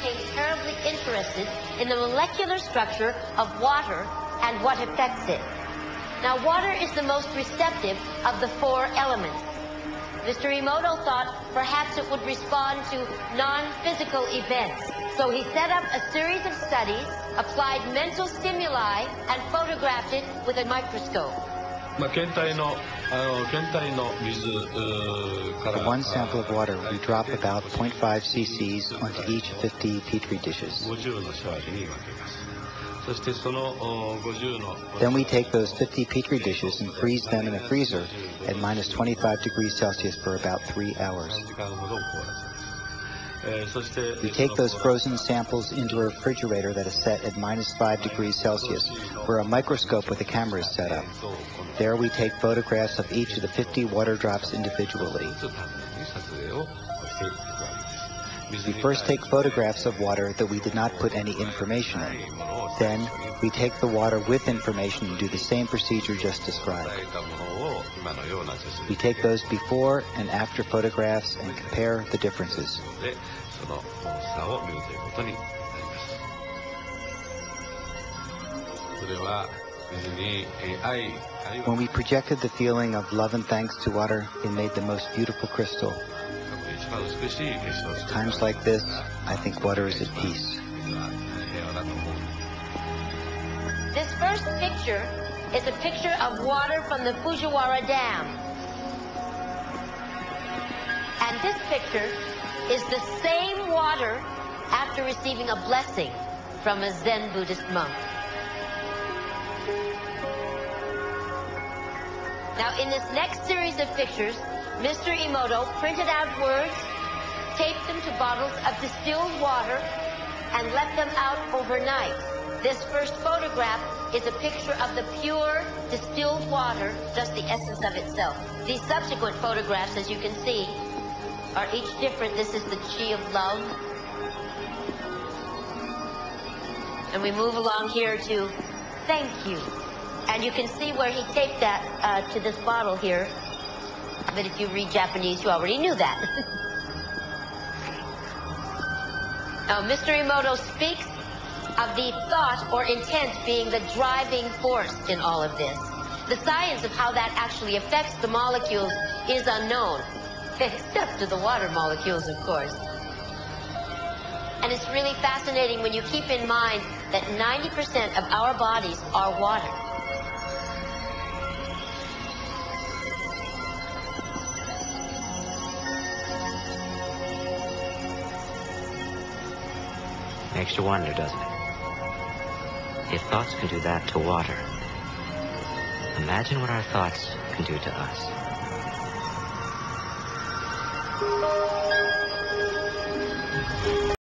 became terribly interested in the molecular structure of water and what affects it. Now, water is the most receptive of the four elements. Mr. Emoto thought perhaps it would respond to non-physical events. So he set up a series of studies, applied mental stimuli, and photographed it with a microscope. For one sample of water, we drop about 0.5 cc's onto each 50 petri dishes. Then we take those 50 petri dishes and freeze them in a freezer at minus 25 degrees Celsius for about 3 hours. We take those frozen samples into a refrigerator that is set at minus 5 degrees Celsius, where a microscope with a camera is set up. There we take photographs of each of the 50 water drops individually. We first take photographs of water that we did not put any information in. Then we take the water with information and do the same procedure just described. We take those before and after photographs and compare the differences. When we projected the feeling of love and thanks to water, it made the most beautiful crystal. At times like this, I think water is at peace. This first picture is a picture of water from the Fujiwara Dam. And this picture is the same water after receiving a blessing from a Zen Buddhist monk. Now, in this next series of pictures, Mr. Emoto printed out words, taped them to bottles of distilled water, and left them out overnight. This first photograph is a picture of the pure distilled water, just the essence of itself. These subsequent photographs, as you can see, are each different. This is the chi of love. And we move along here to thank you. And you can see where he taped that to this bottle here. But if you read Japanese, you already knew that. Now, Mr. Emoto speaks of the thought or intent being the driving force in all of this. The science of how that actually affects the molecules is unknown, except to the water molecules, of course. And it's really fascinating when you keep in mind that 90% of our bodies are water. Makes you wonder, doesn't it? If thoughts can do that to water, imagine what our thoughts can do to us.